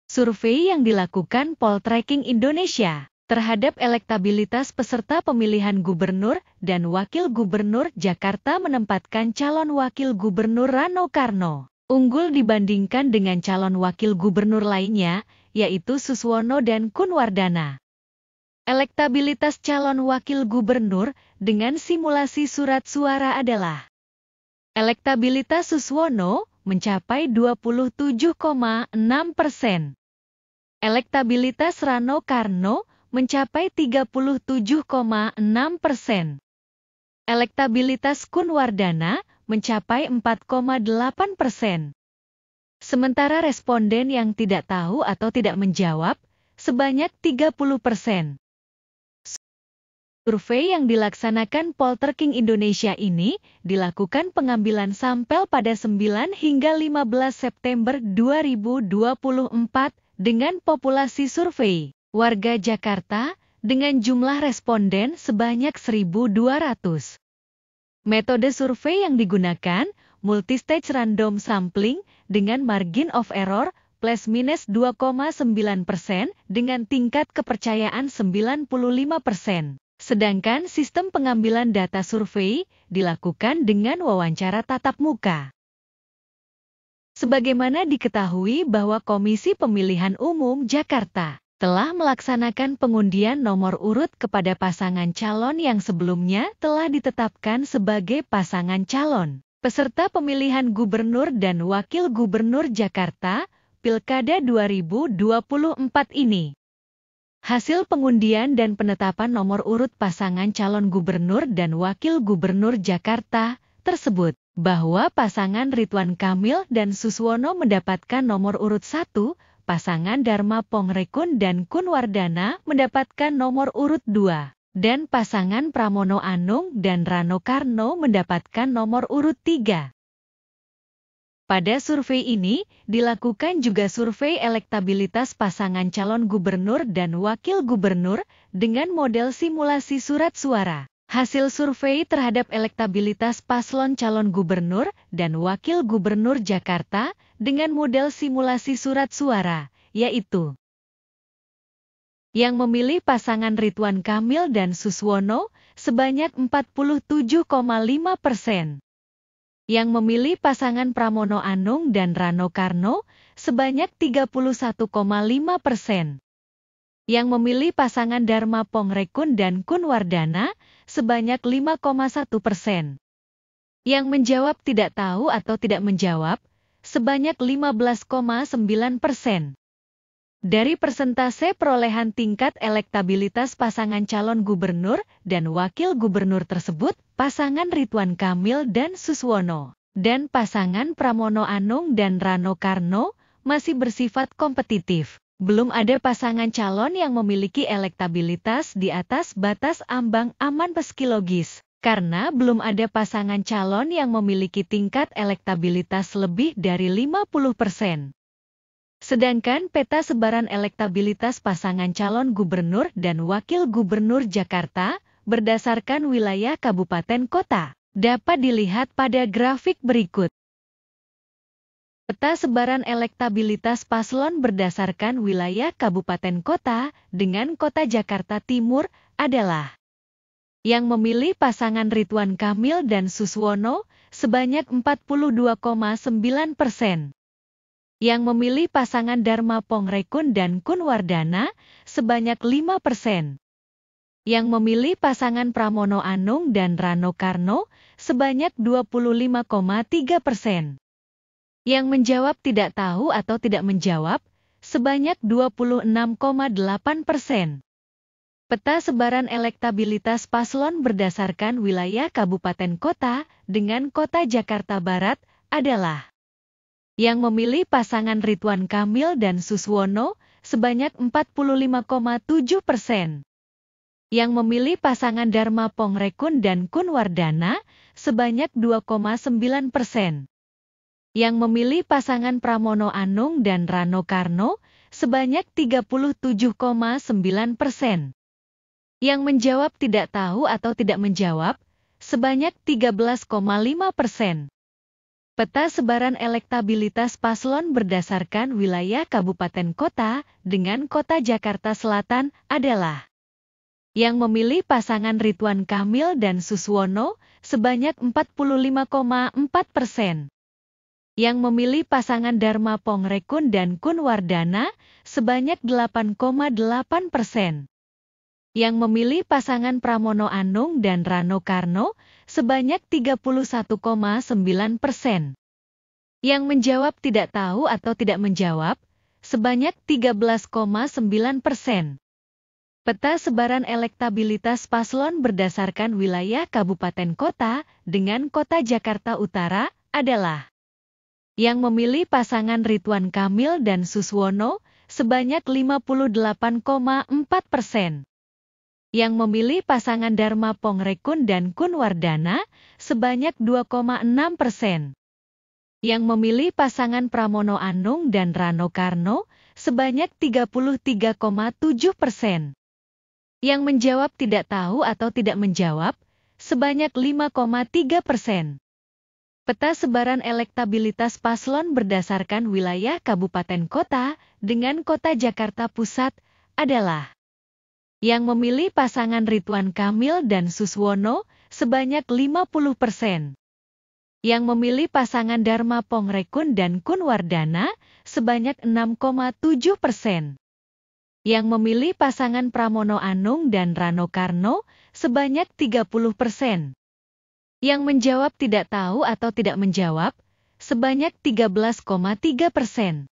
Survei yang dilakukan Poltreking Indonesia terhadap elektabilitas peserta pemilihan gubernur dan wakil gubernur Jakarta menempatkan calon wakil gubernur Rano Karno unggul dibandingkan dengan calon wakil gubernur lainnya, yaitu Suswono dan Kunwardana. Elektabilitas calon wakil gubernur dengan simulasi surat suara adalah: elektabilitas Suswono mencapai 27,6%. Elektabilitas Rano Karno mencapai 37,6%. Elektabilitas Kunwardana mencapai 4,8%. Sementara responden yang tidak tahu atau tidak menjawab sebanyak 30%. Survei yang dilaksanakan Poltreking Indonesia ini dilakukan pengambilan sampel pada 9 hingga 15 September 2024 dengan populasi survei warga Jakarta dengan jumlah responden sebanyak 1.200. Metode survei yang digunakan multistage random sampling dengan margin of error plus minus 2,9% dengan tingkat kepercayaan 95%. Sedangkan sistem pengambilan data survei dilakukan dengan wawancara tatap muka. Sebagaimana diketahui bahwa Komisi Pemilihan Umum Jakarta telah melaksanakan pengundian nomor urut kepada pasangan calon yang sebelumnya telah ditetapkan sebagai pasangan calon peserta pemilihan gubernur dan wakil gubernur Jakarta Pilkada 2024 ini. Hasil pengundian dan penetapan nomor urut pasangan calon gubernur dan wakil gubernur Jakarta tersebut bahwa pasangan Ridwan Kamil dan Suswono mendapatkan nomor urut 1, pasangan Dharma Pongrekun dan Kunwardana mendapatkan nomor urut 2, dan pasangan Pramono Anung dan Rano Karno mendapatkan nomor urut 3. Pada survei ini, dilakukan juga survei elektabilitas pasangan calon gubernur dan wakil gubernur dengan model simulasi surat suara. Hasil survei terhadap elektabilitas paslon calon gubernur dan wakil gubernur Jakarta dengan model simulasi surat suara, yaitu yang memilih pasangan Ridwan Kamil dan Suswono sebanyak 47,5%. Yang memilih pasangan Pramono Anung dan Rano Karno sebanyak 31,5%. Yang memilih pasangan Dharma Pongrekun dan Kunwardana sebanyak 5,1%. Yang menjawab tidak tahu atau tidak menjawab sebanyak 15,9%. Dari persentase perolehan tingkat elektabilitas pasangan calon gubernur dan wakil gubernur tersebut, pasangan Ridwan Kamil dan Suswono, dan pasangan Pramono Anung dan Rano Karno masih bersifat kompetitif. Belum ada pasangan calon yang memiliki elektabilitas di atas batas ambang aman psikologis, karena belum ada pasangan calon yang memiliki tingkat elektabilitas lebih dari 50%. Sedangkan peta sebaran elektabilitas pasangan calon gubernur dan wakil gubernur Jakarta berdasarkan wilayah kabupaten kota dapat dilihat pada grafik berikut. Peta sebaran elektabilitas paslon berdasarkan wilayah kabupaten kota dengan kota Jakarta Timur adalah: yang memilih pasangan Ridwan Kamil dan Suswono sebanyak 42,9%. Yang memilih pasangan Dharma Pongrekun dan Kunwardana sebanyak 5%. Yang memilih pasangan Pramono Anung dan Rano Karno sebanyak 25,3%. Yang menjawab tidak tahu atau tidak menjawab sebanyak 26,8%. Peta sebaran elektabilitas paslon berdasarkan wilayah kabupaten kota dengan kota Jakarta Barat adalah: yang memilih pasangan Ridwan Kamil dan Suswono sebanyak 45,7%. Yang memilih pasangan Dharma Pongrekun dan Kunwardana sebanyak 2,9%. Yang memilih pasangan Pramono Anung dan Rano Karno sebanyak 37,9%. Yang menjawab tidak tahu atau tidak menjawab sebanyak 13,5%. Peta sebaran elektabilitas paslon berdasarkan wilayah kabupaten kota dengan kota Jakarta Selatan adalah yang memilih pasangan Ridwan Kamil dan Suswono sebanyak 45,4%. Yang memilih pasangan Dharma Pongrekun dan Kun Wardana sebanyak 8,8%. Yang memilih pasangan Pramono Anung dan Rano Karno sebanyak 31,9%. Yang menjawab tidak tahu atau tidak menjawab sebanyak 13,9%. Peta sebaran elektabilitas paslon berdasarkan wilayah kabupaten kota dengan kota Jakarta Utara adalah yang memilih pasangan Ridwan Kamil dan Suswono sebanyak 58,4%. Yang memilih pasangan Dharma Pongrekun dan Kun Wardana sebanyak 2,6%. Yang memilih pasangan Pramono Anung dan Rano Karno sebanyak 33,7%. Yang menjawab tidak tahu atau tidak menjawab sebanyak 5,3%. Peta sebaran elektabilitas paslon berdasarkan wilayah kabupaten kota dengan kota Jakarta Pusat adalah yang memilih pasangan Ridwan Kamil dan Suswono sebanyak 50%. Yang memilih pasangan Dharma Pongrekun dan Kun Wardana sebanyak 6,7%. Yang memilih pasangan Pramono Anung dan Rano Karno sebanyak 30%. Yang menjawab tidak tahu atau tidak menjawab sebanyak 13,3%.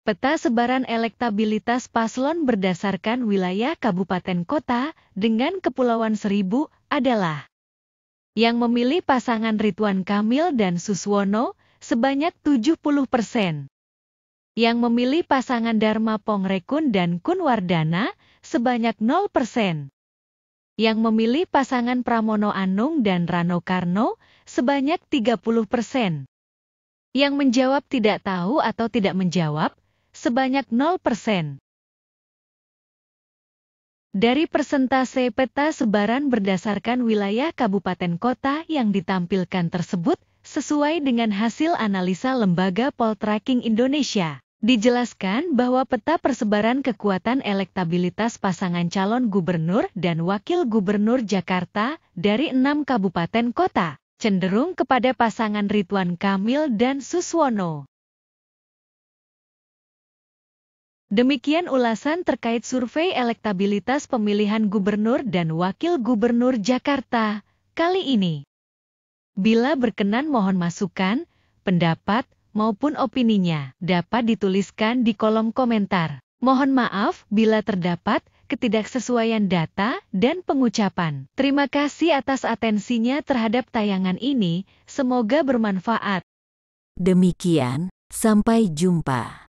Peta sebaran elektabilitas paslon berdasarkan wilayah kabupaten kota dengan Kepulauan Seribu adalah yang memilih pasangan Ridwan Kamil dan Suswono sebanyak 70%. Yang memilih pasangan Dharma Pongrekun dan Kun Wardana sebanyak 0%. Yang memilih pasangan Pramono Anung dan Rano Karno sebanyak 30%. Yang menjawab tidak tahu atau tidak menjawab sebanyak 0%. Dari persentase peta sebaran berdasarkan wilayah kabupaten kota yang ditampilkan tersebut, sesuai dengan hasil analisa Lembaga Poltreking Indonesia, dijelaskan bahwa peta persebaran kekuatan elektabilitas pasangan calon gubernur dan wakil gubernur Jakarta dari 6 kabupaten kota, cenderung kepada pasangan Ridwan Kamil dan Suswono. Demikian ulasan terkait survei elektabilitas pemilihan gubernur dan wakil gubernur Jakarta kali ini. Bila berkenan mohon masukan, pendapat, maupun opininya dapat dituliskan di kolom komentar. Mohon maaf bila terdapat ketidaksesuaian data dan pengucapan. Terima kasih atas atensinya terhadap tayangan ini, semoga bermanfaat. Demikian, sampai jumpa.